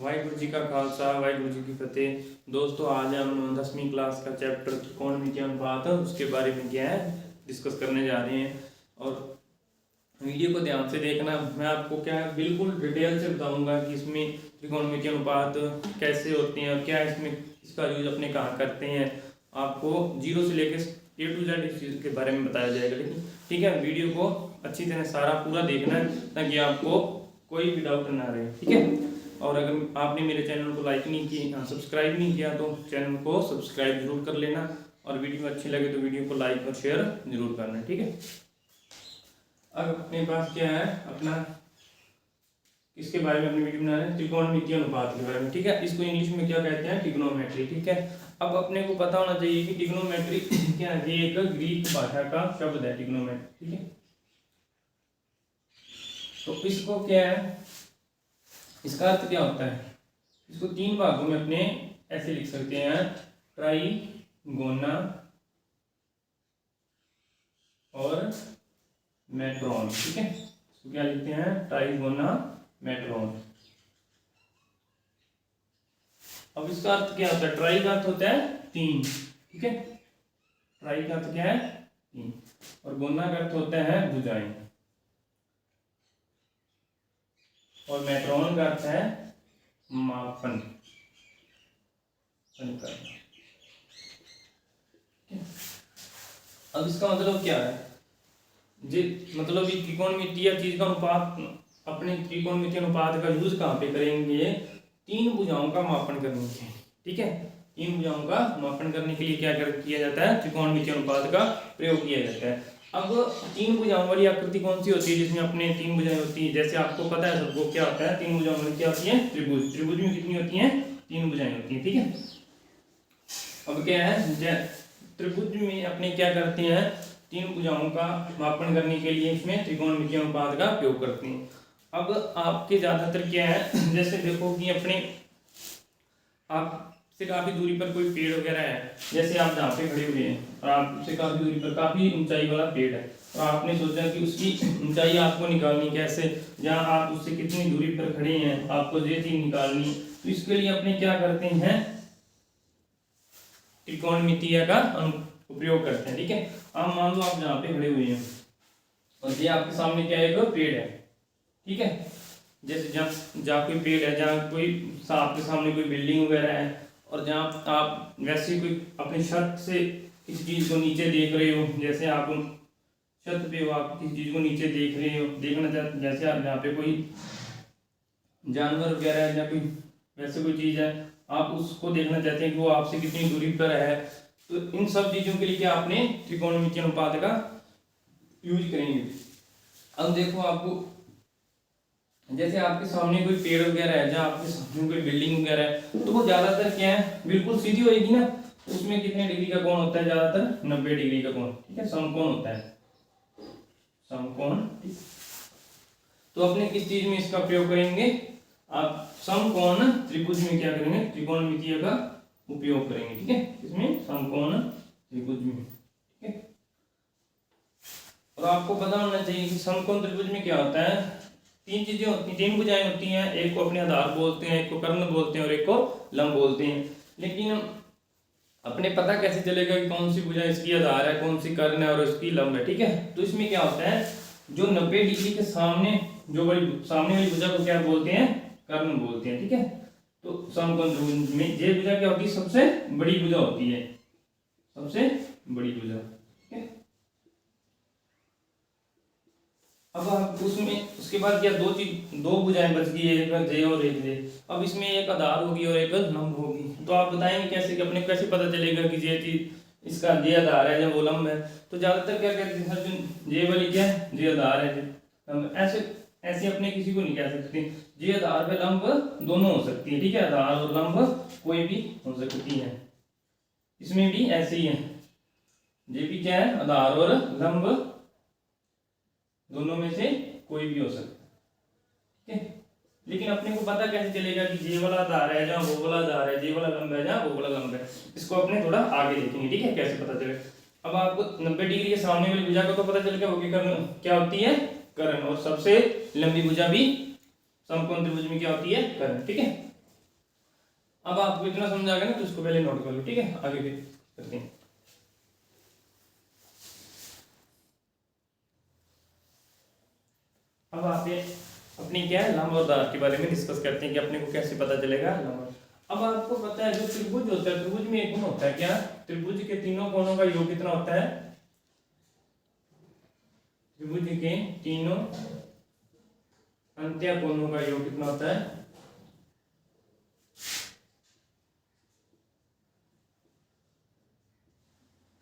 वाहिगुरु जी का खालसा वाहिगुरु जी की फतेह। दोस्तों, आज हम 10वीं क्लास का चैप्टर त्रिकोणमितीय अनुपात उसके बारे में क्या है डिस्कस करने जा रहे हैं। और वीडियो को ध्यान से देखना। मैं आपको क्या है बिल्कुल डिटेल से बताऊंगा कि इसमें त्रिकोणमितीय अनुपात कैसे होते हैं और क्या इसमें इसका यूज अपने कहाँ करते हैं। आपको जीरो से लेकर A to Z इस चीज़ के बारे में बताया जाएगा। लेकिन ठीक है, वीडियो को अच्छी तरह सारा पूरा देखना है ताकि आपको कोई भी डाउट ना रहे। ठीक है, और अगर आपने मेरे चैनल को लाइक नहीं किया, सब्सक्राइब नहीं किया तो चैनल को सब्सक्राइब जरूर कर लेना। और वीडियो अच्छी लगे तो वीडियो को लाइक और शेयर जरूर करना। ठीक है, अब अपने पास क्या है अपना इसके बारे में अपनी वीडियो बना रहे हैं त्रिकोणमितीय अनुपात के बारे में। ठीक है, इसको इंग्लिश में क्या कहते हैं, ट्रिग्नोमेट्री। ठीक है, अब अपने को पता होना चाहिए कि ट्रिग्नोमेट्री क्या है। ये एक ग्रीक भाषा का शब्द है ट्रिग्नोमेट्री। ठीक है, तो इसको क्या है, इसका अर्थ क्या होता है, इसको तीन भागों में अपने ऐसे लिख सकते हैं, ट्राइगोना और मेट्रॉन। ठीक है, इसको क्या लिखते हैं, ट्राइगोना मेट्रॉन। अब इसका अर्थ क्या होता है, ट्राई का अर्थ होता है तीन। ठीक है, ट्राई का अर्थ क्या है, तीन, और गोना का अर्थ होता है भुजाएं, और मेट्रॉन का अर्थ है मापन करना। अब इसका मतलब क्या है, जी मतलब ये त्रिकोणमितीय चीज का अनुपात, अपने त्रिकोणमितीय अनुपात का यूज कहाँ पे करेंगे, तीन भुजाओं का मापन करने के। ठीक है, तीन भुजाओं का मापन करने के लिए क्या किया जाता है, त्रिकोणमितीय अनुपात का प्रयोग किया जाता है। अब तीन भुजाओं वाली आकृति कौन सी होती है, जिसमें अपने तीन भुजाएं होती है। जैसे आपको पता है सबको क्या होता है, तीन भुजाओं वाली क्या होती है, त्रिभुज। त्रिभुज में कितनी होती है, तीन भुजाएं होती है। ठीक है, अब क्या है, त्रिभुज में अपने क्या करते हैं, तीन भुजाओं का मापन करने के लिए इसमें त्रिकोणमितीय अनुपात का प्रयोग करते हैं। अब आपके ज्यादातर क्या है, जैसे देखो कि अपने आपसे काफी दूरी पर कोई पेड़ वगैरह है, जैसे आप जहाँ पे खड़े हुए हैं और आपसे काफी दूरी पर काफी ऊंचाई वाला पेड़ है, और आपने सोचा कि उसकी ऊंचाई आपको निकालनी कैसे, जहाँ आप उससे कितनी दूरी पर खड़े हैं आपको ये चीज निकालनी। तो इसके लिए अपने क्या करते हैं, त्रिकोणमितीय का उपयोग करते हैं। ठीक है, आप मान लो आप जहाँ पे खड़े हुए हैं और ये आपके सामने क्या है, एक पेड़ है। ठीक है, जैसे जहाँ कोई पेड़ है, जहाँ कोई आपके सामने कोई बिल्डिंग वगैरह है, और जहाँ आप वैसे कोई अपनी छत से किसी चीज को नीचे देख रहे हो, जैसे आप छत पे हो, आप किसी चीज को नीचे देख रहे हो, जैसे आप जहाँ पे कोई जानवर वगैरह है या कोई वैसे कोई चीज है, आप उसको देखना चाहते हैं कि वो आपसे कितनी दूरी पर है। तो इन सब चीजों के लिए क्या आपने त्रिकोणमितीय अनुपात का यूज करेंगे। अब देखो, आपको जैसे आपके सामने कोई पेड़ वगैरह है, जहाँ आपके सामने कोई बिल्डिंग वगैरह है, तो वो ज्यादातर क्या है, बिल्कुल सीधी होगी ना, उसमें कितने डिग्री का कोण होता है, ज्यादातर 90 डिग्री का कोण। ठीक है, समकोण होता है, समकोण। तो अपने किस चीज में इसका प्रयोग करेंगे, आप समकोण त्रिभुज में क्या करेंगे, त्रिकोणमितीय का उपयोग करेंगे। ठीक है, इसमें समकोण त्रिभुज में। ठीक है, और आपको पता होना चाहिए कि समकोण त्रिभुज में क्या होता है, तीन चीजें होती हैं, तीन भुजाएं होती हैं। एक को अपने आधार बोलते हैं, एक को कर्ण बोलते हैं और एक को लंब बोलते हैं। लेकिन अपने पता कैसे चलेगा कि कौन सी भुजा इसकी आधार है, कौन सी कर्ण है और इसकी लंब है। ठीक है, तो इसमें क्या होता है, जो 90 डिग्री के सामने जो सामने वाली भुजा को क्या बोलते हैं, कर्ण बोलते हैं। ठीक है, तो समकोण त्रिभुज में ये भुजा क्या होती है, सबसे बड़ी भुजा होती है, सबसे बड़ी भुजा। ठीक है, अब आप उसमें उसके बाद क्या दो भुजाएं बच गई, एक जे और एक जे। अब इसमें एक आधार होगी और एक लंब होगी। तो आप बताएंगे कैसे कि अपने कैसे पता चलेगा कि ये चीज इसका जे आधार है या वो लंब है। तो ज्यादातर क्या कहते हैं सर, जे वाली क्या है, जे आधार है, ऐसे ऐसे अपने किसी को नहीं कह सकते। जे आधार पे लंब दोनों हो सकती है। ठीक है, आधार और लंब कोई भी हो सकती है। इसमें भी ऐसे ही है, जे भी क्या है, आधार और लंब दोनों में से कोई भी हो सकता है। ठीक है, लेकिन अपने को पता कैसे चलेगा कि जे वाला आधार है जहाँ वो वाला आधार है, जे वाला लंब है जहाँ वो वाला लंब है। इसको अपने थोड़ा आगे देखेंगे। ठीक है, कैसे पता चलेगा। अब आपको 90 डिग्री के सामने वाली भुजा को तो पता चल गया वो क्या होती है, कर्ण। और सबसे लंबी भुजा भी समकोण त्रिभुज में क्या होती है, कर्ण। ठीक है, अब आपको इतना समझ आ गया ना, तो इसको पहले नोट कर लो, ठीक है। आगे फिर करते हैं। अब आप ये अपनी क्या है लंब और दरार के बारे में डिस्कस करते हैं कि अपने को कैसे पता चलेगा लंब। अब आपको पता है जो त्रिभुज होता है, त्रिभुज में एक गुण होता है क्या, त्रिभुज के तीनों कोणों का योग कितना होता है, त्रिभुज के तीनों अंत्य कोणों का योग कितना होता है,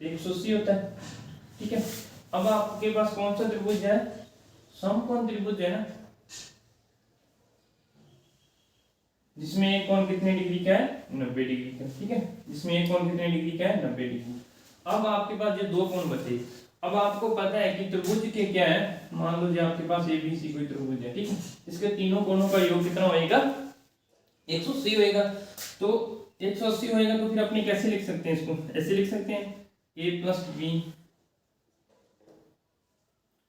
180 होता है, ठीक है। अब आपके पास कौन सा त्रिभुज है, समकोण त्रिभुज है ना, जिसमें एक कोण कितने डिग्री का है, 90 डिग्री का, ठीक है। जिसमें एक कोण कितने डिग्री का है, 90 डिग्री। अब आपके पास ये दो कोण बचे। अब आपको पता है कि त्रिभुज के क्या है, मान लो जी आपके पास ABC कोई त्रिभुज है, ठीक है। इसके तीनों कोणों का योग कितना होएगा, 180 होएगा। तो 180 होएगा तो फिर अपने कैसे लिख सकते हैं इसको, ऐसे लिख सकते हैं A + B,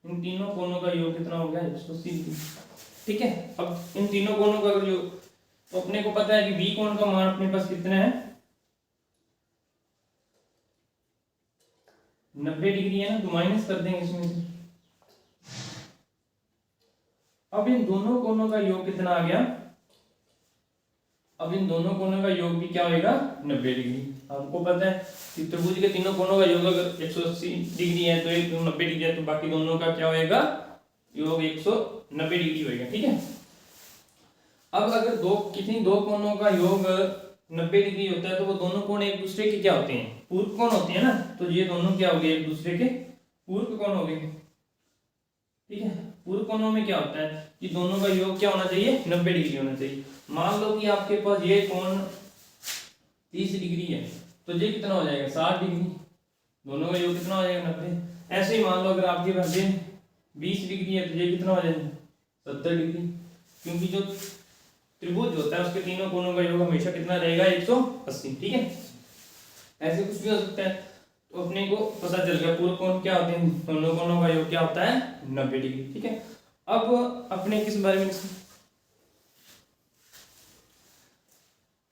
इन तीनों कोणों का योग कितना हो गया, 180 डिग्री, ठीक है। अब इन तीनों कोणों का जो, तो अपने को पता है कि B कोण का मान अपने पास कितना है, 90 डिग्री है ना, तो माइनस कर देंगे इसमें से। अब इन दोनों कोणों का योग कितना आ गया, अब इन दोनों कोणों का योग भी क्या होगा, 90 डिग्री। आपको पता है कि त्रिभुज के तीनों कोणों का योग अगर 180 डिग्री है तो एक 90 डिग्री है, तो बाकी दोनों का क्या होएगा, योग 190 डिग्री होएगा, ठीक है। अब अगर दो कोणों का योग 90 डिग्री होता है, तो वो दोनों कोण एक दूसरे के क्या होते हैं, पूरक कोण होते हैं ना। तो ये दोनों क्या हो गए, एक दूसरे के पूरक कोण हो गए, ठीक है। पूरक कोणों में क्या होता है कि दोनों का योग क्या होना चाहिए, 90 डिग्री होना चाहिए। मान लो कि आपके पास ये कोण 30 डिग्री है, तो ये कितना हो जाएगा, 60 डिग्री। दोनों का योग कितना हो जाएगा, 90। ऐसे ही मान लो अगर आपके पास ये 20 डिग्री है, तो ये कितना हो जाएगा, 70 डिग्री। क्योंकि जो त्रिभुज होता है उसके तीनों कोणों का योग हमेशा कितना रहेगा, 180, ठीक है। ऐसे कुछ भी हो सकता है, तो अपने को पता चल गया पूरक कोण क्या होते हैं, दोनों कोणों का योग क्या होता है, 90 डिग्री, ठीक है। अब अपने किस बारे में,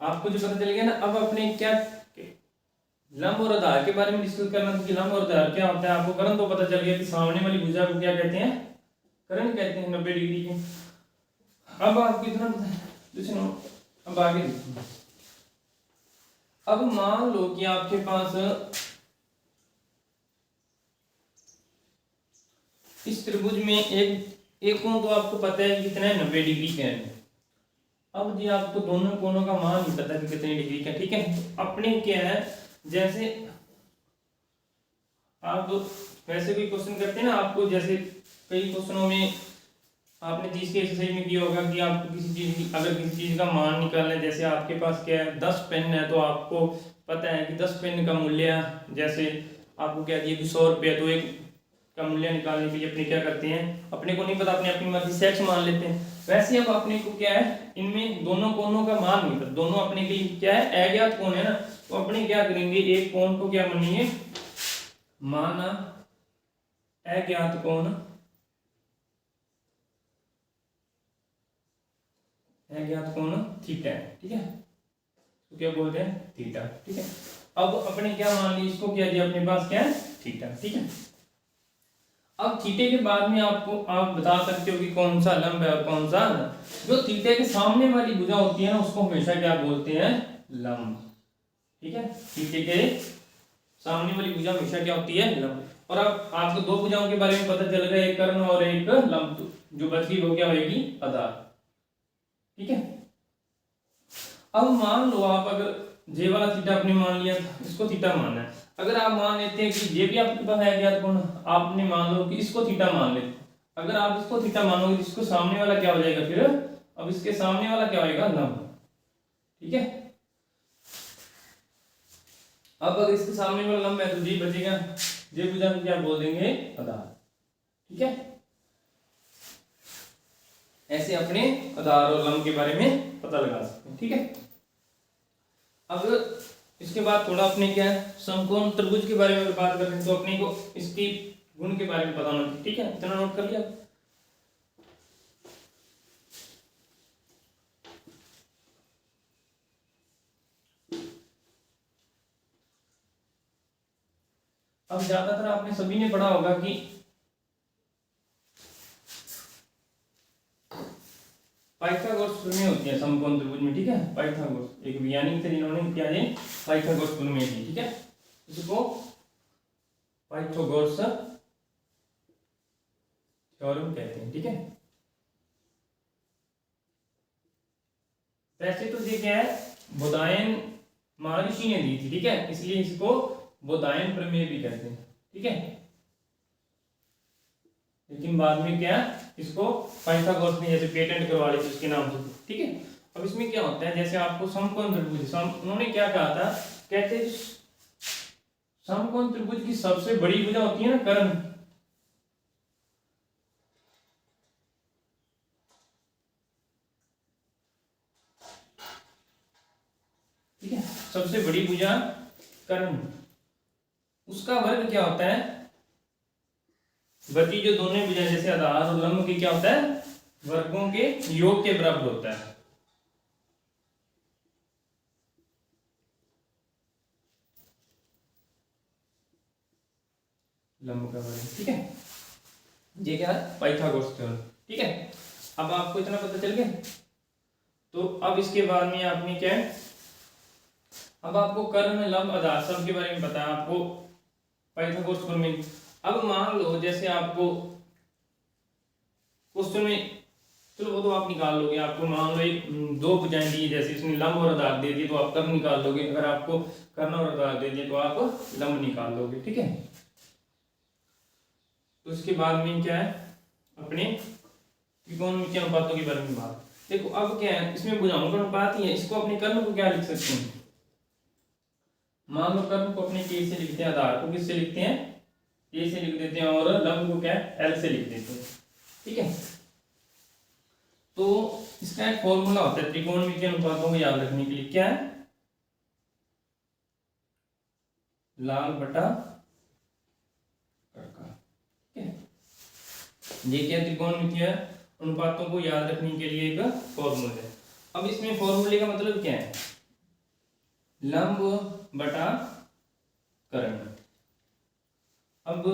आपको जो पता चल गया ना, अब अपने क्या लंब और आधार के बारे में डिस्कस करना था कि लंब और आधार क्या होता है। आपको करण तो पता चल गया कि सामने वाली भुजा को क्या कहते हैं, करण कहते हैं 90 डिग्री के। अब आपको इतना पता है, अब आगे देखो। अब मान लो कि आपके पास इस त्रिभुज में एक कोण तो आपको पता है कितना है, 90 डिग्री का है। अब जी आपको दोनों कोणों का मान नहीं पता कि कितने डिग्री का, ठीक है। अपने क्या है, जैसे आप वैसे कोई क्वेश्चन करते हैं ना, आपको जैसे कई क्वेश्चनों में आपने 30 के एक्सरसाइज में किया होगा कि आपको किसी चीज अगर किसी चीज का मान निकालना है, जैसे आपके पास क्या है 10 पेन है, तो आपको पता है कि 10 पेन का मूल्य, जैसे आपको क्या दिया कि 100 रुपये, तो एक का मूल्य निकालने के लिए अपने क्या करते हैं, अपने को नहीं पता, अपने अपनी मर्जी से x मान लेते हैं। वैसे अब अपने को क्या है, इनमें दोनों कोणों का मान नहीं पता, दोनों अपने के लिए क्या है, अज्ञात कोण है ना। तो अपने क्या करेंगे, एक कोण को क्या मानेंगे, माना अज्ञात कोण, अज्ञात कोण थीटा है, ठीक है। तो क्या बोलते हैं, थीटा, ठीक है। अब अपने क्या मान ली, इसको क्या दिया अपने पास, क्या है, थीटा, ठीक है। अब थीटे के बाद में आपको आप बता सकते हो कि कौन सा लंब है और कौन सा न। जो थीटे के सामने वाली भुजा होती है ना, उसको हमेशा क्या बोलते हैं, लंब, ठीक है। थीटे के सामने वाली भुजा हमेशा क्या होती है, लंब। और अब आपको दो भुजाओं के बारे में पता चल गया, एक कर्ण और एक लंब। जो बच गई वो क्या होगी, आधार, ठीक है। अब मान लो आप अगर जे वाला थीटा आपने मान लिया, इसको थीटा मानना है। अगर आप मान लेते हैं कि ये भी आपके पास है ज्ञात कोण, आपने मान लो कि इसको थीटा मान लेते, अगर आप इसको थीटा मानोगे तो इसको सामने वाला क्या हो जाएगा फिर, अब इसके सामने वाला क्या होएगा, लंब, ठीक है। अब अगर इसके सामने वाला लंब है तो जी बचेगा, जे भुजा को क्या बोल देंगे, आधार, ठीक है। ऐसे अपने आधार और लंब के बारे में पता लगा सकते हैं, ठीक है। अब इसके बाद थोड़ा अपने क्या है, समकोण त्रिभुज के बारे में बात करें, तो अपने को इसकी गुण के बारे में पता होना चाहिए, ठीक है। इतना नोट कर लिया। अब ज्यादातर आपने सभी ने पढ़ा होगा कि पाइथागोरस प्रमेय होती है समकोण त्रिभुज में, ठीक है। पाइथागोरस एक वैज्ञानिक थे जिन्होंने क्या है पाइथागोरस प्रमेय दी, ठीक है। इसको पाइथागोरस थ्योरम कहते हैं, ठीक है। वैसे तो ये क्या है बोधायन महर्षि ने दी थी, ठीक है, इसलिए इसको बोधायन प्रमेय भी कहते हैं, ठीक है। लेकिन बाद में क्या इसको पाइथागोरस ने जैसे पेटेंट करवा ली थी उसके नाम से, ठीक है। अब इसमें क्या होता है, जैसे आपको समकोण त्रिभुज उन्होंने क्या कहा था, कहते समकोण त्रिभुज की सबसे बड़ी भुजा होती है ना कर्ण, ठीक है, सबसे बड़ी भुजा कर्ण, उसका वर्ग क्या होता है, वर्गी जो दोनों भुजा जैसे आधार और लंब की क्या होता है वर्गों के योग के बराबर होता है। लंब का वर्ग, ठीक है, ये क्या है पाइथागोरस थ्योरम, ठीक है। अब आपको इतना पता चल गया। तो अब इसके बाद में आपने क्या है, अब आपको कर्ण लंब आधार सब के बारे में बताया आपको पाइथागोरस प्रमेय। अब मान लो जैसे आपको क्वेश्चन में, चलो वो तो आप निकाल लोगे, आपको मान लो एक दो भुजाएं दी जैसे इसमें लंब और आधार दे दिए तो आप कर्ण निकाल लोगे, अगर आपको कर्ण और आधार दे दिए तो आप लंब निकाल लोगे, ठीक है। तो इसके बाद में क्या है अपने त्रिकोणमितीय अनुपातों के बारे में बात। देखो अब क्या है इसमें भुजाओं का अनुपात ही है, इसको अपने कर्ण को क्या लिख सकते हैं, मान लो कर्ण को अपने के से लिखते हैं, आधार को किससे लिखते हैं ए से लिख देते हैं, और लंब को क्या एल से लिख देते हैं, ठीक है। तो इसका एक फॉर्मूला होता है त्रिकोणमितीय अनुपातों को याद रखने के लिए, क्या है लाल बटा कड़का, ठीक है। ये क्या त्रिकोणमितीय अनुपातों को याद रखने के लिए एक फॉर्मूला है। अब इसमें फॉर्मूले का मतलब क्या है, लंब बटा कर्ण। अब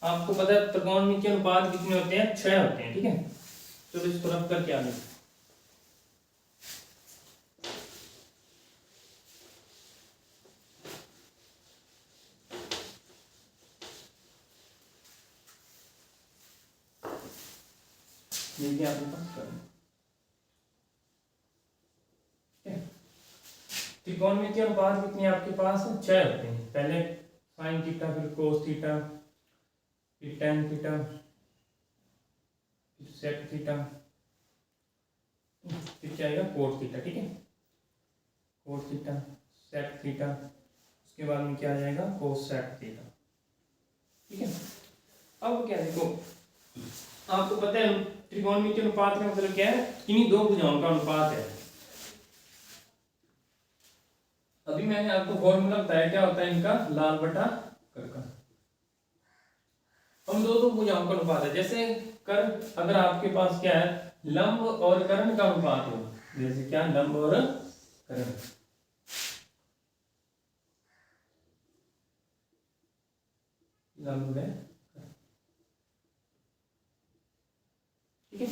आपको पता है त्रिकोणमितीय अनुपात कितने होते हैं, 6 होते हैं, ठीक है। तो इसको रख कर क्या लिखें, आपके पास कर्ण, त्रिकोणमितीय अनुपात कितने आपके पास 6 होते हैं, पहले साइन थीटा, फिर कोस थीटा, फिर टेन थीटा, फिर सेक थीटा, फिर क्या आएगा कोस थीटा, ठीक है। कोस थीटा सेक थीटा, उसके बाद में क्या आ जाएगा कोस सेक थीटा, ठीक है। अब क्या देखो आपको पता है त्रिकोणमितीय अनुपात का मतलब क्या है, इन्हीं दो भुजाओं का अनुपात है। अभी मैंने आपको फॉर्मूला बताया क्या होता है इनका, लाल बटा कड़का। हम दो भुजाओं का अनुपात है, जैसे कर्ण अगर आपके पास क्या है लंब और कर्ण का अनुपात हो, जैसे क्या लंब और कर्ण, लंब है, ठीक है।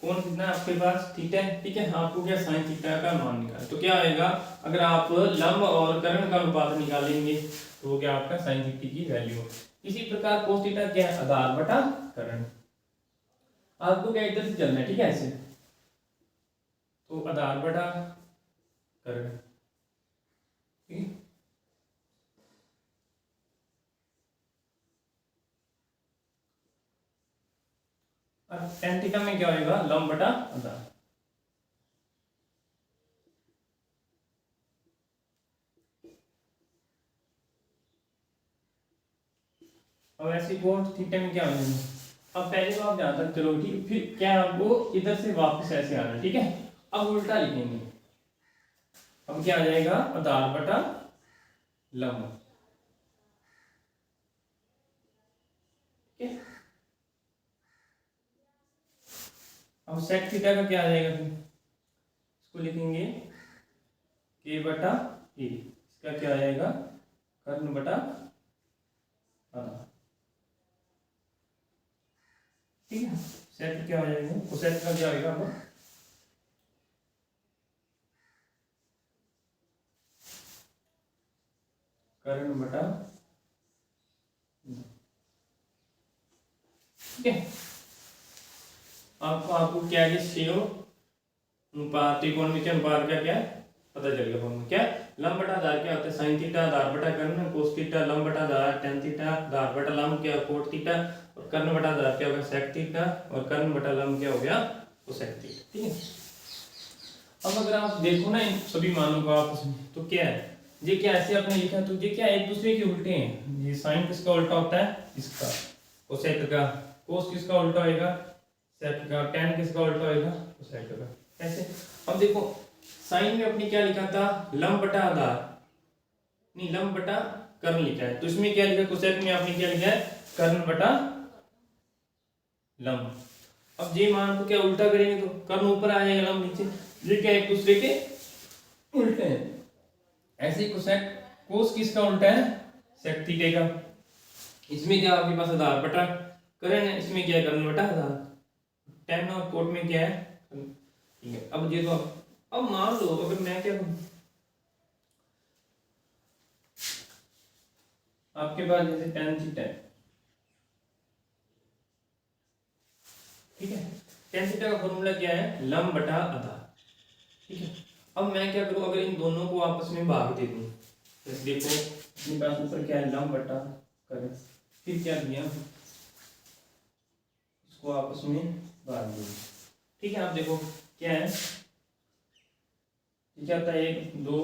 कौन कितना आपके पास थीटा है, ठीक है। आपको क्या साइन थीटा का मान निकालना, तो क्या आएगा अगर आप लंब और कर्ण का अनुपात निकालेंगे तो वो क्या आपका साइन थीटा की वैल्यू। इसी प्रकार कोस थीटा क्या है आधार बटा कर्ण, आपको क्या इधर से चलना है, ठीक है ऐसे, तो आधार बटा कर्ण, ठीक है। और टेन थीटा में क्या होगा लंब बटा आधार, अब ऐसे कोस थीटा में क्या होगा, अब पहले तो आप जहां तक चलो ठीक, फिर क्या आपको इधर से वापस ऐसे आना, ठीक है। अब उल्टा लिखेंगे, अब क्या आ जाएगा आधार बटा लंब, ठीक है। अब सेक थीटा का क्या आ जाएगा, फिर इसको लिखेंगे के बटा ए, इसका क्या आ जाएगा कर्ण बटा ठीक है। सेक क्या हो जाएगा, कोसेक का क्या आएगा अब कर्ण बटा, ठीक है। आपको क्या है, शेव अनुपात, त्रिकोणमितीय अनुपात का क्या पता चल गया फॉर्मूला क्या, लंब बटा आधार क्या होता है, साइन थीटा आधार बटा कर्ण, कोस थीटा लंब बटा आधार, टेन थीटा आधार बटा लंब क्या कोट थीटा, और कर्ण बटा आधार क्या होगा सेक थीटा, और कर्ण बटा लंब क्या हो गया कोसेक थीटा, ठीक है। अब अगर आप देखो ना इन सभी मानों को आपस में, तो क्या है, ये क्या ऐसे आपने लिखा है, तो ये क्या एक दूसरे के उल्टे हैं। ये साइन किसका उल्टा होता है, इसका, कोसेक का, कोस किसका उल्टा होएगा सेक का, टेन किसका उल्टा होएगा कोसेक का। कैसे, अब देखो साइन में अपने क्या लिखा था लंब बटा आधार, नहीं लंब बटा कर्ण लिखा है, तो इसमें क्या लिखा कोसेक में आपने क्या लिखा है कर्ण बटा लंब। अब ये मान को क्या उल्टा करेंगे तो कर्ण ऊपर आ जाएगा लंब नीचे, ये क्या एक दूसरे के उल्टे हैं। ऐसे ही कोसेक कोस किसका उल्टा है सेक थीटा का, इसमें क्या आपके पास आधार बटा कर्ण है, इसमें क्या है कर्ण बटा आधार, टेन और कोट में क्या है, ठीक है। अब ये तो अब मान लो अगर मैं क्या करूं, आपके पास जैसे टेन थीटा है, ठीक है, टेन थीटा का फॉर्मूला क्या है लंब बटा आधार, ठीक है। अब मैं क्या करूं, अगर इन दोनों को आपस में भाग दे दूं, जैसे देखो अपने पास ऊपर क्या है लंब बटा कर्ण, फिर क्या दिया इसको आपस में भाग दो, ठीक है। आप देखो क्या है, क्या होता है एक दो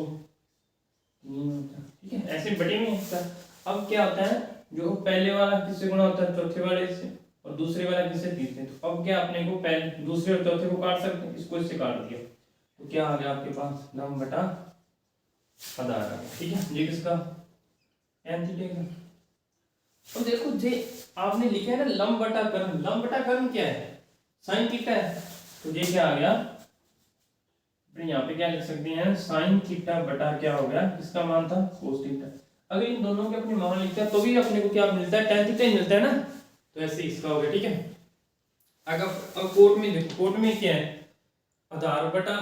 तीन होता है, ठीक है, ऐसे बटे में हिस्सा। अब क्या होता है जो पहले वाला किससे गुणा होता है चौथे वाले से, और दूसरे वाला किससे तीसरे, तो अब क्या अपने को पहले दूसरे और चौथे को काट सकते हैं, इसको इससे काट दिया तो क्या आ गया आपके पास लंब बटा आधार आ गया, ठीक है। ये किसका n थीटा का। तो देखो जे आपने लिखा है ना लंब बटा कर्ण, लंब बटा कर्ण क्या है साइन थीटा है, तो ये क्या आ गया यहाँ पे क्या लिख सकते हैं साइन थीटा बटा क्या हो गया इसका मान था कोस थीटा। अगर इन दोनों के अपने मान लिखते हैं तो भी अपने को क्या मिलता है टेन थीटा ही मिलता है ना, तो ऐसे इसका हो गया, ठीक है। अगर अब कोट में देखो, कोट में क्या है आधार बटा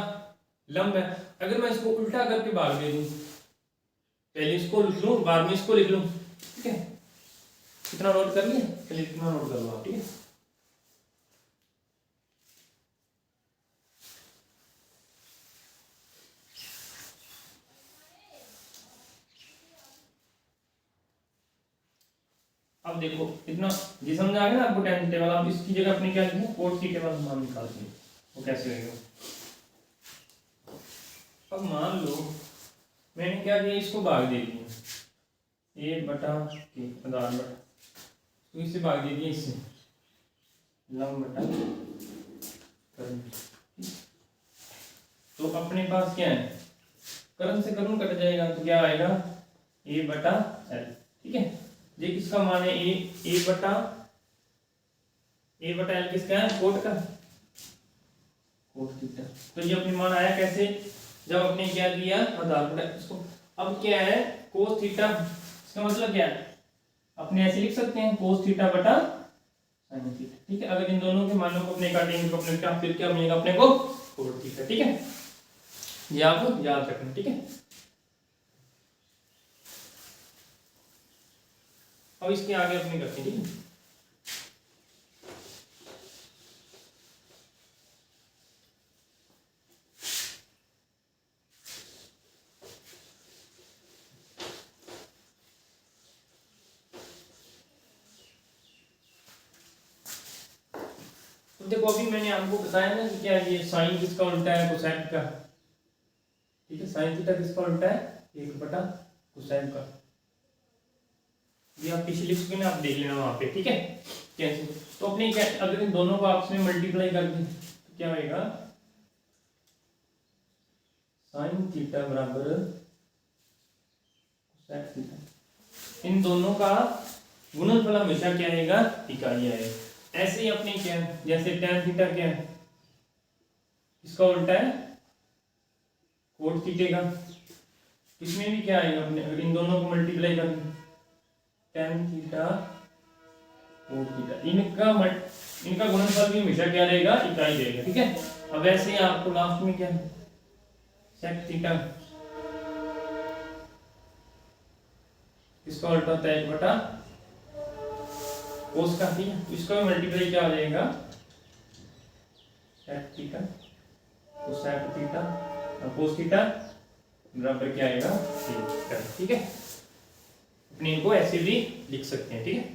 लंब है, अगर मैं इसको उल्टा करके भाग दे दूं, पहले इसको लिख लूं बाद में इसको लिख लूं, ठीक है। कितना नोट कर लिया, पहले इतना नोट कर लो आप, ठीक है। अब देखो इतना ये समझ आ गया ना आपको टेन थीटा वाला, अब इसकी जगह अपने क्या लिखेंगे कोट थीटा वाला मान निकालते हैं, वो कैसे होगा। अब मान लो मैंने क्या किया इसको भाग दे दिया ए बटा के आधार बटा, तो इसे भाग दे दिया इससे लंब बटा कर्ण, तो अपने पास क्या है कर्ण से कर्ण कट जाएगा तो क्या आएगा ए बटा एल, ठीक है। ये किसका मान है ए बटा एल किसका है कोट का, कोट थीटा। तो ये अपने मान आया कैसे जब अपने क्या दिया आधार बटा इसको। अब क्या है कोस थीटा, इसका मतलब क्या है अपने ऐसे लिख सकते हैं कोस थीटा बटा साइन थीटा, ठीक है। अगर इन दोनों के मानों को अपने काटेंगे तो अपने क्या फिर क्या मिलेगा अपने को कोट थीटा, ठीक है। ये आप याद रखना, ठीक है। अब इसके आगे अपने करते हैं, ठीक है। तो देखो अभी मैंने आपको बताया ना कि क्या ये साइन किसका उल्टा है कोसाइन का, ठीक है। साइन थीटा किसका उल्टा है एक बटा कोसाइन का, ये आप पिछली स्क्रीन में आप देख लेना वहां पे, ठीक है। कैसे तो अपने क्या अगर इन दोनों को आपस में मल्टीप्लाई कर दें तो क्या होएगा साइन थीटा बराबर कोसाइन थीटा, इन दोनों का गुणनफल हमेशा क्या आएगा इकाई आएगा। ऐसे ही अपने क्या जैसे tan थीटा क्या है इसका उल्टा है कोट थीटा का, इसमें भी क्या आएगा अपने अगर इन दोनों को मल्टीप्लाई करें tan थीटा कोस थीटा, इनका गुणनफल भी हमेशा क्या रहेगा, इकाई रहेगा, ठीक है। अब वैसे ही आपको लास्ट में क्या सेक थीटा, इसका उल्टा होता है 1 बटा कोस का, ठीक है। इसका भी मल्टीप्लाई क्या हो जाएगा, सेक थीटा तो सेक थीटा और कोस थीटा बराबर क्या आएगा, ठीक है। अपने इनको ऐसे भी लिख सकते हैं, ठीक है।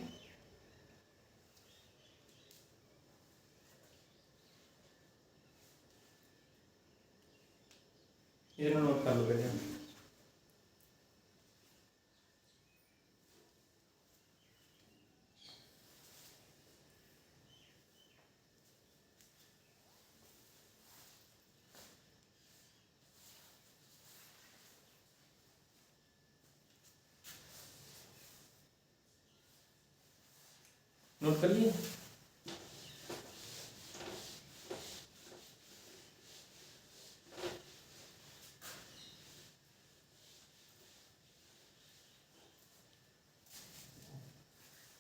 ये नोट कर लो पहले। नोट कर लिए।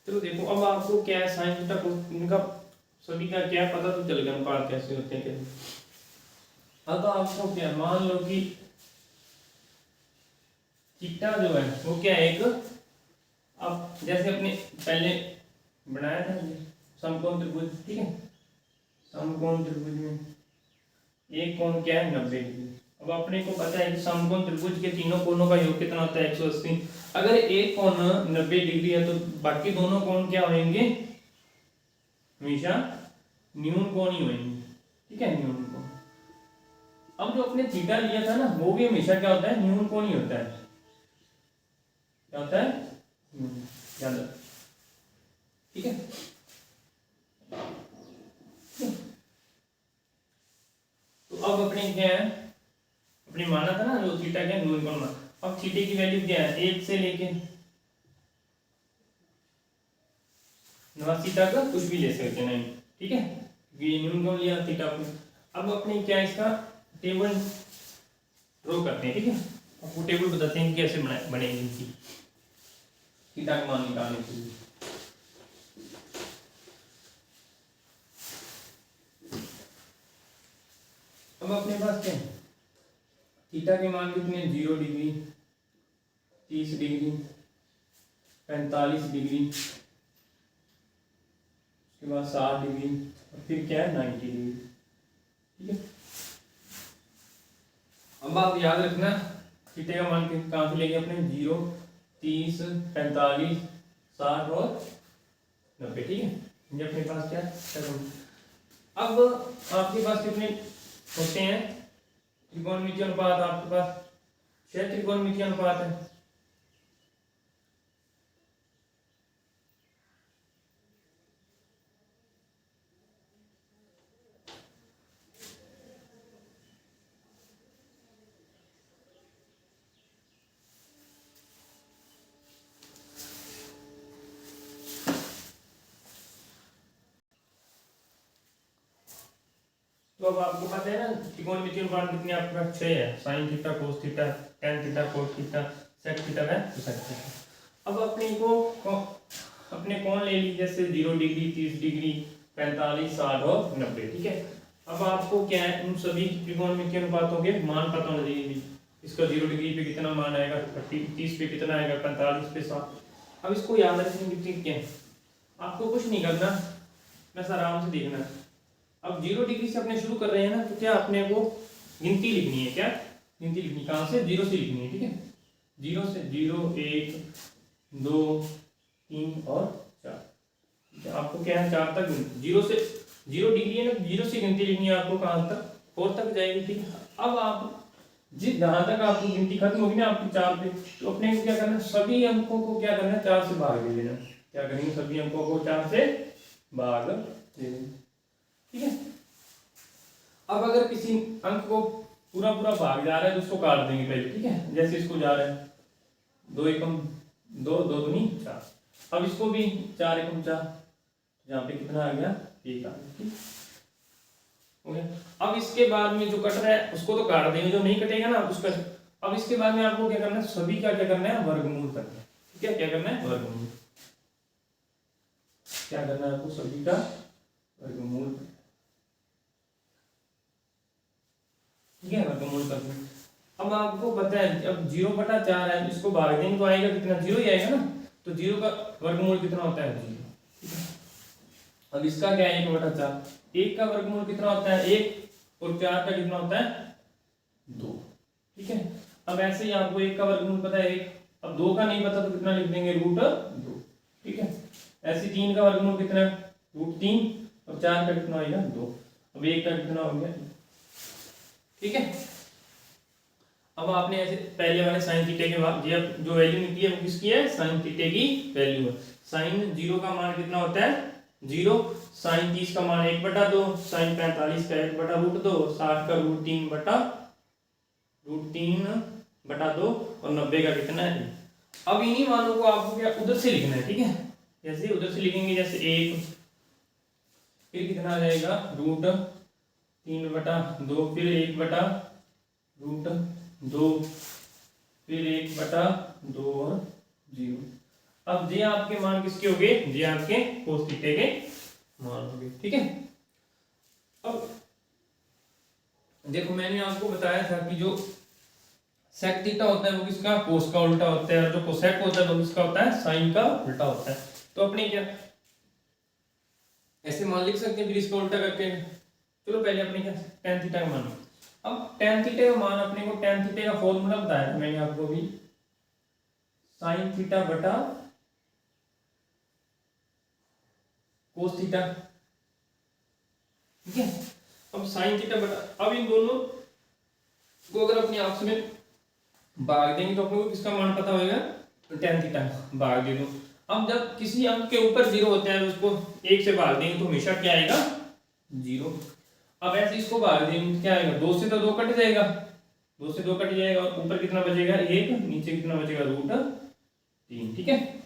चलो देखो, अब आपको क्या है साइन थीटा इनका सभी का क्या पता तो चल गया, अनुपात कैसे होते हैं कैसे। अब आपको क्या, मान लो कि थीटा जो है वो क्या है एक, अब जैसे अपने पहले बनाया था समकोण त्रिभुज, ठीक है। समकोण त्रिभुज में एक कोण क्या है 90 डिग्री। अब अपने को पता है कि समकोण त्रिभुज के तीनों कोणों का योग कितना होता है 180। अगर एक कोण 90 डिग्री है तो बाकी दोनों कोण क्या होंगे, हमेशा न्यून कोण ही होंगे, ठीक है, न्यून कोण। अब जो अपने थीटा लिया था ना वो भी हमेशा क्या होता है, न्यून कोण ही होता है, क्या होता है, याद रखो, ठीक है। तो अब अपने क्या है, अपने माना था ना जो थीटा क्या न्यून कोण माना। अब थीटे की वैल्यू क्या है 1 से लेके 89 तक कुछ भी ले सकते हैं, ठीक है, ये न्यून कोण लिया थीटा को। अब अपने क्या इसका टेबल ड्रॉ करते हैं, ठीक है। आपको टेबल बताते हैं कि कैसे बनेगी इनकी थीटा का मान निकालने के लिए। अब अपने पास क्या है, थीटा के मान कितने 0 डिग्री, 30 डिग्री, 45 डिग्री, उसके बाद 60 डिग्री और फिर क्या है 90 डिग्री, ठीक है। अब आप याद रखना थीटा का मान कहाँ से लेंगे अपने 0, 30, 45, 60 और 90, ठीक है। ये अपने पास क्या है। अब आपके पास कितने होते हैं त्रिकोणमितीय अनुपात, आपके पास 6 त्रिकोणमितीय अनुपात है। तो अब आपको पता है ना त्रिकोणमितीय अनुपात कितने आपके पास 6 है, sine theta, cos theta, tan theta, cos theta, sec theta है, सेक थीटा। अब अपने को अपने कोण ले लीजिए जैसे 0 डिग्री, 30 डिग्री, 45, 60 और 90, ठीक है। अब आपको क्या है उन सभी त्रिकोणमितीय अनुपातों के मान पता होना चाहिए। इसका 0 डिग्री पे कितना मान आएगा, 30 पे कितना आएगा, 45 पे 60। अब इसको याद रखने की ट्रिक क्या है, आपको कुछ नहीं करना, बस आराम से देखना। अब 0 डिग्री से अपने शुरू कर रहे हैं ना, तो क्या अपने को गिनती लिखनी है, क्या गिनती लिखनी, कहाँ से 0 से लिखनी है, ठीक है। 0 से 0, 1, 2, 3 और 4। आपको क्या है 4 तक 0 से 0 डिग्री है ना, 0 से गिनती लिखनी है आपको कहाँ तक, 4 तक जाएगी, ठीक है। अब आप जिस जहाँ तक आपकी गिनती खत्म होगी ना आपकी 4 पे, तो अपने को क्या करना है, सभी अंकों को क्या करना है 4 से भाग दे देना। क्या करेंगे, सभी अंकों को 4 से भाग दे देंगे, ठीक है। अब अगर किसी अंक को पूरा पूरा भाग जा रहा है तो उसको काट देंगे पहले, ठीक है। जैसे इसको जा रहा है 2 एकम 2, 2 दूनी 4। अब इसको भी 4 एकम 4, यहाँ पे कितना आ गया 1 आ गया, ठीक हो गया। अब इसके बाद में जो कट रहा है उसको तो काट देंगे, जो नहीं कटेगा ना उसका। अब इसके बाद में आपको क्या करना है, सभी का क्या करना है वर्गमूल करना है, ठीक है। क्या करना है वर्गमूल, क्या करना है आपको, सभी का वर्गमूल, ठीक है, वर्गमूल कर दें। अब आपको पता है अब 0/4 है, इसको भाग देंगे तो आएगा कितना, 0 ही आएगा ना, तो 0 का वर्गमूल कितना होता है, 0। अब इसका क्या है, 1/4, 1 का वर्गमूल कितना होता है, 1, और 4 का कितना होता है, 2, ठीक है। अब ऐसे ही आपको 1 का वर्गमूल पता है 1, अब 2 का नहीं पता तो कितना लिख देंगे, √2, ठीक है। ऐसे 3 का वर्गमूल कितना है, √3, और 4 का कितना होगा, 2, अब 1 का कितना हो गया, ठीक है। अब आपने ऐसे पहले वाले साइन थीटा के बाद जो वैल्यू निकली है वो किसकी है, साइन थीटा की वैल्यू है। साइन 0 का मान कितना होता है, 0, साइन 30 का मान 1/2, साइन 45 का 1/√2, 60 का √3/2, और 90 का कितना है। अब इन्हीं मानों को आपको क्या उधर से लिखना है, ठीक है। जैसे उधर से लिखेंगे, जैसे 1, फिर कितना आ जाएगा, √3/2, फिर 1/√2, फिर 1/2 और 0। अब ये आपके मान किसके हो गए, ये आपके cos थीटा के मान हो गए, ठीक है। अब देखो मैंने आपको बताया था कि जो sec थीटा होता है वो किसका, cos का उल्टा होता है, और जो cosec होता है वो किसका होता है, sin का उल्टा होता है। तो अपने क्या ऐसे मान लिख सकते हैं, फिर इसका उल्टा करके। चलो पहले अपने क्या tan थीटा का मान, अब tan थीटा का मान अपने को, tan थीटा का फॉर्मूला बताया था मैंने आपको भी, sin थीटा बटा cos थीटा, ठीक है। अब sin थीटा बटा, अब इन दोनों को अगर अपने आपस में भाग देंगे तो अपने को किसका मान पता होगा, तो tan थीटा भाग दे दो। अब जब किसी अंक के ऊपर 0 होता है उसको 1 से भाग देंगे तो हमेशा क्या आएगा, 0। अब ऐसे इसको भाग देंगे तो क्या आएगा, 2 से तो 2 कट जाएगा, 2 से 2 कट जाएगा, और ऊपर कितना बचेगा, 1, नीचे कितना बचेगा, √3, ठीक है।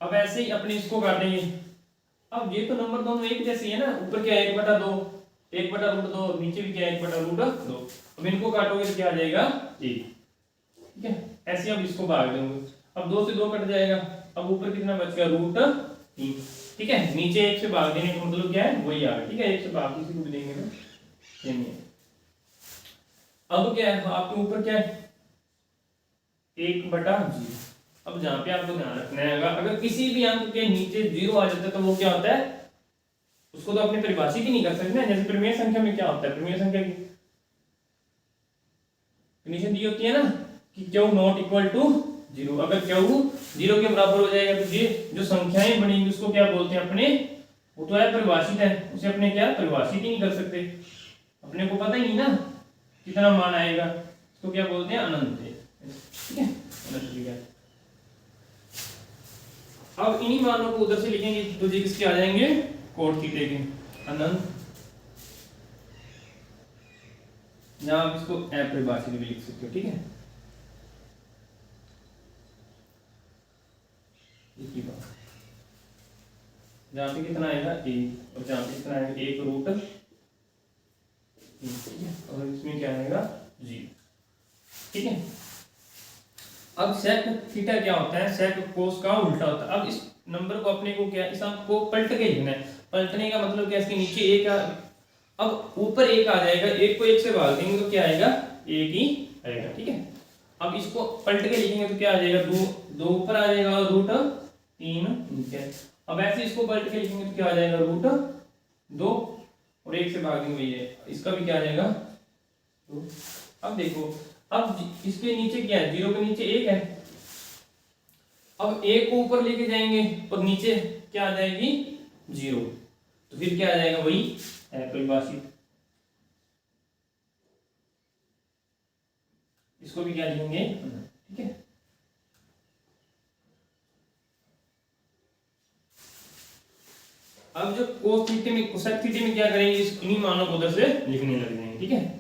अब ऐसे ही अपने इसको काटेंगे, अब ये तो नंबर दोनों एक जैसे है ना, ऊपर क्या है 1/2, 1/√2, नीचे भी क्या है 1/√2। अब इनको काटोगे तो क्या आ जाएगा, 1, ठीक है। ऐसे अब इसको भाग देंगे, अब 2 से 2 कट जाएगा, अब ऊपर कितना बच गया, √3, ठीक है। नीचे 1 से भाग देने का मतलब क्या है, वही आ गया, ठीक है। 1 से भाग किसी को भी देंगे तो सेम है। अब क्या है आपके ऊपर क्या है, 1/0। अब जहां पे आपको ध्यान रखना है, अगर किसी भी अंक के नीचे 0 आ जाता है तो वो क्या होता है, उसको तो अपने परिभाषित ही नहीं कर सकते ना। जैसे परिमेय संख्या में क्या होता है, परिमेय संख्या की कंडीशन दी होती है ना कि q नॉट इक्वल टू 0। अगर q 0 के बराबर हो जाएगा तो ये जो संख्याएं बनेंगी उसको क्या बोलते हैं अपने, वो तो है परिभाषित है, उसे अपने क्या परिभाषित ही नहीं कर सकते, अपने को पता ही नहीं ना कितना मान आएगा, इसको क्या बोलते हैं, अनंत है, ठीक है, अनंत है। अब इन्हीं मानों को उधर से लिखेंगे तो ये किसके आ जाएंगे, cos थीटा के, अनंत, या आप इसको अपरिभाषित भी लिख सकते हो, ठीक है। एक ही बात, जहाँ पे कितना आएगा 1, और जहाँ पे कितना आएगा 1√3, ठीक है, और इसमें क्या आएगा 0, ठीक है। अब sec थीटा क्या होता है, sec cos का उल्टा होता है। अब इस नंबर को अपने को क्या, इस अंक को पलट के लिखना है। पलटने का मतलब क्या, इसके नीचे 1 अब ऊपर 1 आ जाएगा, 1 को 1 से भाग देंगे तो क्या आएगा, 1 ही आएगा, ठीक है। अब इसको पलट के लिखेंगे तो क्या आ जाएगा, 2 ऊपर आ जाएगा और √3 नीचे। अब ऐसे इसको पलट के लिखेंगे तो क्या आ जाएगा, √2, और 1 से भाग देंगे ये, इसका भी क्या आ जाएगा 2। अब देखो, अब इसके नीचे क्या है, 0 के नीचे 1 है, अब 1 को ऊपर लेके जाएंगे और नीचे क्या आ जाएगी 0, तो फिर क्या आ जाएगा, वही है परिभाषित। इसको भी क्या लिखेंगे, ठीक है। अब जो cos थीटा में cosec थीटा में क्या करेंगे, इन्हीं मानों को उधर से लिखने लग जाएंगे, ठीक है।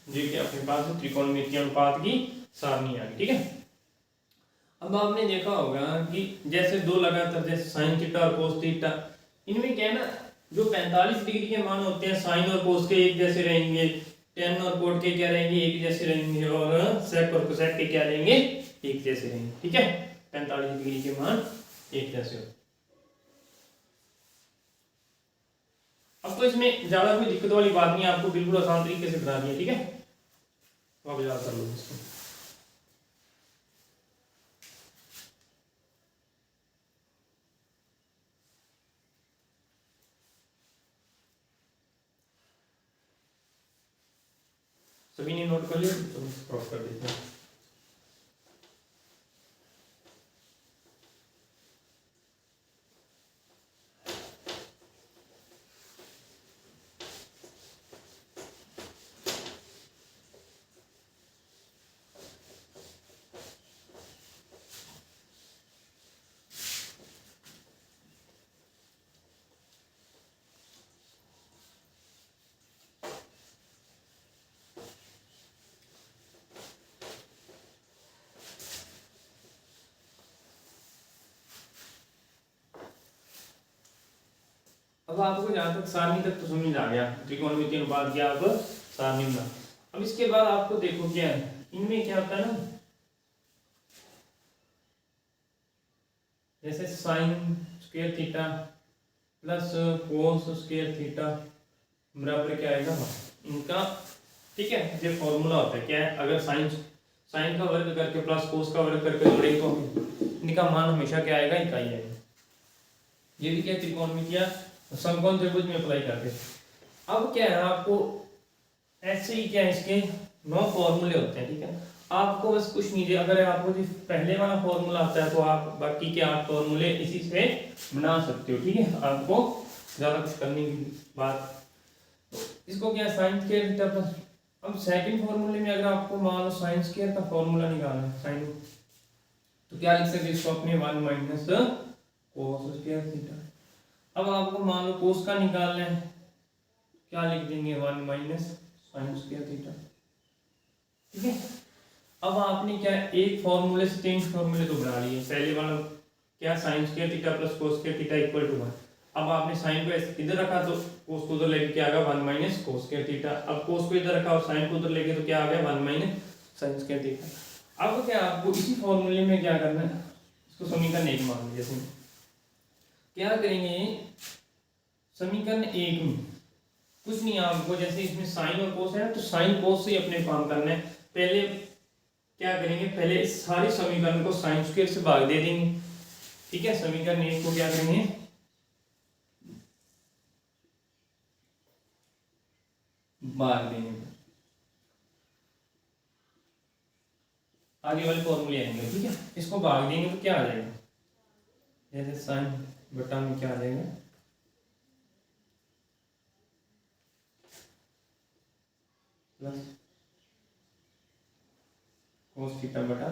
जो कि अपने पास त्रिकोणमितीय अनुपात की सारनी आ गई। ठीक है, अब आपने देखा होगा कि जैसे दो लगातार, जैसे साइन थीटा और कोस थीटा, इनमें क्या है ना, जो 45 डिग्री के मान होते हैं साइन और कोस के एक जैसे रहेंगे, टेन और कोट के क्या रहेंगे, एक जैसे रहेंगे, और सेक और कोसेक के क्या रहेंगे, एक जैसे रहेंगे। ठीक है, 45 डिग्री के मान एक जैसे हो। अब तो इसमें ज्यादा कोई दिक्कत वाली बात नहीं है, आपको बिल्कुल आसान तरीके से बता दिया। ठीक है, तो आप याद कर लो इसको। सभी ने नोट कर लिया, तो क्रॉस कर देते हैं। अब आपको जहां तक सारणी तक तो समझ आ गया, त्रिकोणमितीय अनुपात क्या आप सारणी बना। अब इसके बाद आपको देखो क्या है, इनमें क्या होता है ना, जैसे sign square theta plus cos square theta बराबर क्या आएगा इनका। ठीक है, ये फॉर्मूला होता है क्या है, अगर साइन का वर्ग करके प्लस कोस का वर्ग करके जोड़ेंगे तो इनका मान हमेशा क्या आएगा, इकाई आएगा। ये भी क्या त्रिकोणमितीय समकोण त्रिभुज में अप्लाई करते हैं। अब क्या है, आपको ऐसे ही क्या है, इसके 9 फॉर्मूले होते हैं। ठीक है, आपको बस कुछ नहीं, अगर आपको जो पहले वाला फॉर्मूला आता है तो आप बाकी के 8 फॉर्मूले इसी से बना सकते हो। ठीक है, आपको ज्यादा कुछ करने की बात, तो इसको क्या साइन स्क्वायर थीटा प्लस, अब सेकंड फॉर्मूले में अगर आपको मान लो साइन स्क्वायर का फॉर्मूला निकालना है साइन, तो क्या लिख सकते हैं इसको अपने 1 माइनस कोस स्क्वायर थीटा। अब आपको मान लो कोस का निकालना है, क्या लिख देंगे 1 माइनस साइन स्क्वायर थीटा। ठीक है, अब आपने क्या एक फॉर्मूले से 3 फॉर्मूले तो बना लिए। पहले वाला क्या sine square theta plus cos square theta equal to 1। अब आपने साइन को इधर रखा तो कोस को उधर लेके क्या आ गया 1 माइनस कोस स्क्वायर थीटा। अब कोस को इधर रखा और साइन को उधर लेके तो क्या आ गया 1 माइनस साइन स्क्वायर थीटा। अब क्या आपको इसी फॉर्मूले में क्या करना है, इसको समीकरण 1 मान लीजिए। जैसे क्या करेंगे, समीकरण 1 में कुछ नहीं, आपको जैसे इसमें साइन और कोस है तो साइन कोस से ही अपने काम करना है। पहले क्या करेंगे, पहले इस सारे समीकरण को साइन स्क्वायर से भाग दे देंगे। ठीक है, समीकरण 1 को क्या करेंगे, भाग देंगे, आगे वाले फॉर्मूले आएंगे। ठीक है, इसको भाग देंगे तो क्या आ जाएगा, जैसे साइन बटा में क्या आ जाएगा प्लस कोस थीटा बटा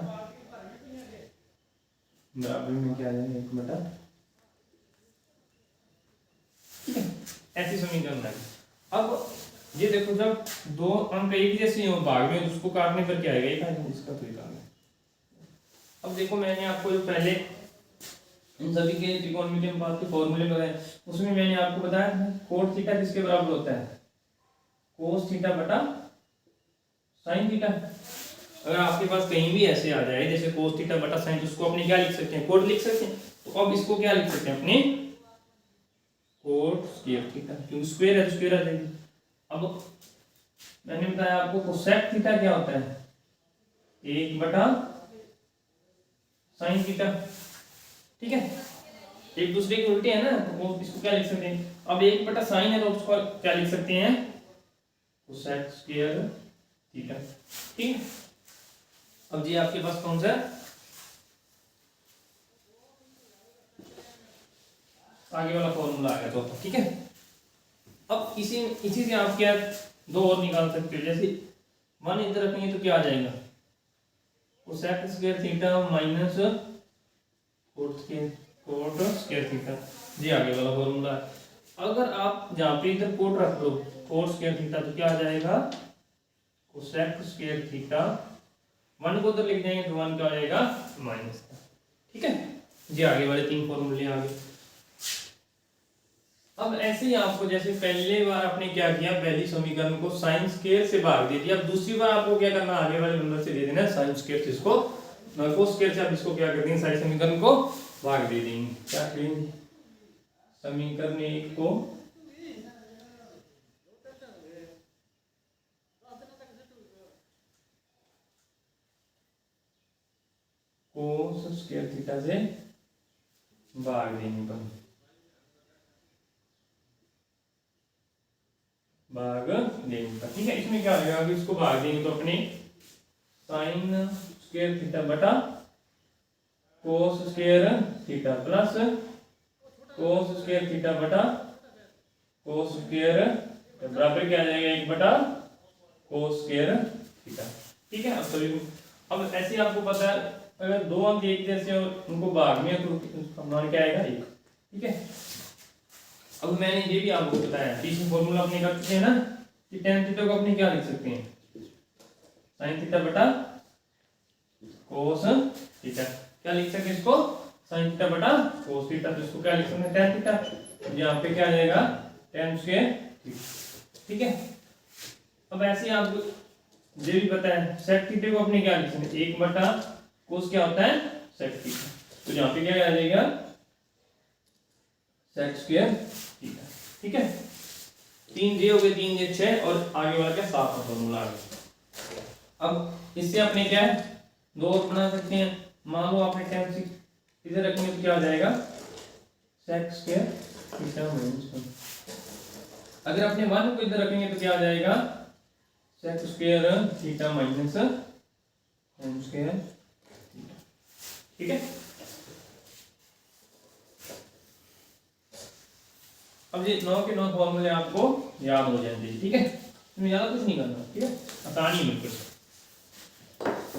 बराबर में क्या आ जाएगा 1 बटा। ठीक है, ऐसी समीकरण है। अब ये देखो, जब दो अंक एक जैसे हो भाग में, उसको काटने पर क्या आएगा, एक आएगा, इसका तो एक आ गया। अब देखो, मैंने आपको जो पहले इन सभी के त्रिकोणमितीय अनुपात के फॉर्मूले बताए, उसमें मैंने आपको बताया कोट थीटा किसके बराबर होता है, कोस थीटा बटा साइन थीटा। अगर आपके पास कहीं भी ऐसे आ जाए जैसे कोस थीटा बटा साइन, तो उसको अपने क्या लिख सकते हैं, कोट लिख सकते हैं। तो अब इसको क्या लिख सकते हैं अपने, कोट स्क्वायर थीटा, क्योंकि स्क्वायर है तो स्क्वायर आ जाएगी। अब मैंने बताया आपको कोसेक थीटा क्या होता है, 1 बटा साइन थीटा। ठीक है, एक दूसरे के उल्टे है ना, तो वो इसको क्या लिख सकते हैं, अब 1 बटा साइन है तो उसको क्या लिख सकते हैं, कोसेक स्क्वायर थीटा। ठीक है, अब जी आपके पास कौन सा आगे वाला फॉर्मूला आ गया चौथा। ठीक है, अब इसी से आप क्या 2 और निकाल सकते हो। जैसे 1 इधर रखेंगे तो क्या आ जाएगा, cosec square theta minus cot square theta. जी आगे वाला फॉर्मूला। अगर आप जहां पे इधर कोट रख दो कोट स्क्वायर थीटा, तो क्या आ जाएगा, कोसेक स्क्वायर थीटा 1 को उधर लिख देंगे तो 1 क्या हो जाएगा माइनस का। ठीक है जी, आगे वाले 3 फॉर्मूले आ गए। अब ऐसे ही आपको जैसे पहले बार आपने क्या किया, पहली समीकरण को साइन स्क्वायर से भाग दे दिया, अब दूसरी बार आपको क्या करना, आगे वाले नंबर से दे देना साइन स्क्वायर से, इसको कोस स्क्वायर से आप इसको क्या कर देंगे, सारी समीकरण को भाग दे देंगे। क्या करेंगे, समीकरण 1 को कोस स्क्वायर थीटा से भाग देंगे, भाग देंगे। ठीक है, इसमें क्या होगा, अगर इसको भाग देंगे तो अपने साइन स्क्वायर थीटा बटा कोस square theta plus cos square theta बटा कोस स्क्वायर बराबर क्या आ जाएगा, 1 बटा कोस स्क्वायर थीटा। ठीक है, अब ऐसे आपको पता है अगर दो अंक एक जैसे और उनको भाग में तो उसका मान क्या आएगा, 1। ठीक है, अब मैंने ये भी आपको बताया, तीसरा फॉर्मूला अपने कर चुके हैं ना कि tan थीटा को अपने क्या लिख सकते हैं, sin थीटा बटा cos थीटा। क्या लिख सकते हैं इसको, sin थीटा बटा cos थीटा। तो इसको क्या लिख सकते हैं, tan थीटा। यहाँ पे क्या आ जाएगा, tan स्क्वायर थीटा। ठीक है, अब ऐसे ही आपको ये भी पता है sec थीटा को अपने क्या लिख सकते हैं, 1 बटा cos क्या होता है, sec थीटा। तो यहाँ पे क्या आ जाएगा, sec स्क्वायर थीटा। ठीक है, 3 जे हो गए, 3 जे 6 और आगे वाला क्या 7 फॉर्मूला आ गया। अब इससे अपने क्या है, 2 और बना सकते हैं। मान लो आपने tan इधर रखेंगे तो क्या आ जाएगा, sec स्क्वायर थीटा माइनस 1। अगर अपने 1 को इधर रखेंगे तो क्या आ जाएगा, sec square theta minus tan square theta. ठीक है, अब ये 9 के 9 फॉर्मूले आपको याद हो जाएंगे। ठीक है, तुम्हें ज्यादा कुछ नहीं करना। ठीक है, आसान ही बिल्कुल।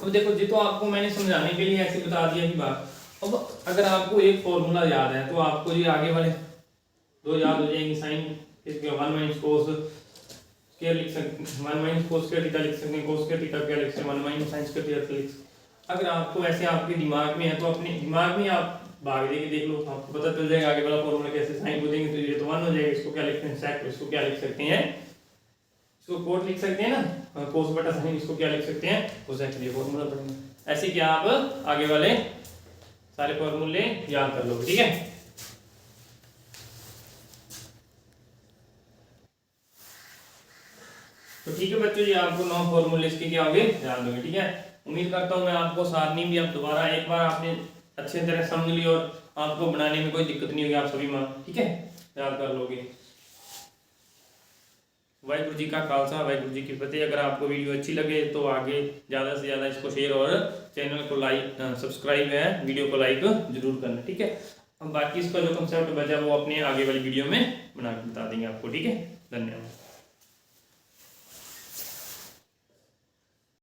अब देखो जी, तो आपको मैंने समझाने के लिए ऐसे बता दिया कि बात। अब अगर आपको एक फॉर्मूला याद है तो आपको ये आगे वाले 2 याद हो जाएंगे। साइन इसके 1 माइनस कोस स्क्वायर लिख सकते हैं, 1 माइनस कोस स्क्वायर थीटा लिख सकते हैं, कोस स्क्वायर थीटा क्या लिख सकते हैं, 1 माइनस साइन स्क्वायर थीटा लिख सकते हैं। अगर आपको ऐसे आपके दिमाग में है तो अपने दिमाग में आप भाग दे के देख लो, आपको पता चल जाएगा आगे वाला फॉर्मूला कैसे। साइन को देंगे तो ये तो 1 हो जाएगा, इसको क्या लिखते हैं सेक, इसको क्या लिख सकते हैं, इसको कोट लिख सकते हैं ना, कोस बटा साइन, इसको क्या लिख सकते हैं, कोसेक। ये फॉर्मूला पढ़ेंगे ऐसे क्या आप आगे वाले सारे फॉर्मूले याद कर लो। ठीक है, तो ठीक है बच्चों, ये आपको 9 फॉर्मूले इसके क्या होंगे, याद होंगे। ठीक है, उम्मीद करता हूँ मैं आपको सारनी भी अब दोबारा एक बार आपने अच्छे तरह समझ ली और आपको बनाने में कोई दिक्कत नहीं होगी, आप सभी मां ठीक है याद कर लोगे। वाहिगुरु जी का खालसा, वाहिगुरु जी की फतेह। अगर आपको वीडियो अच्छी लगे तो आगे ज़्यादा से ज़्यादा इसको शेयर और चैनल को लाइक सब्सक्राइब है, वीडियो को लाइक जरूर करना। ठीक है, अब बाकी इसका जो कंसेप्ट बचा वो अपने आगे वाली वीडियो में बना के बता देंगे आपको। ठीक है, धन्यवाद।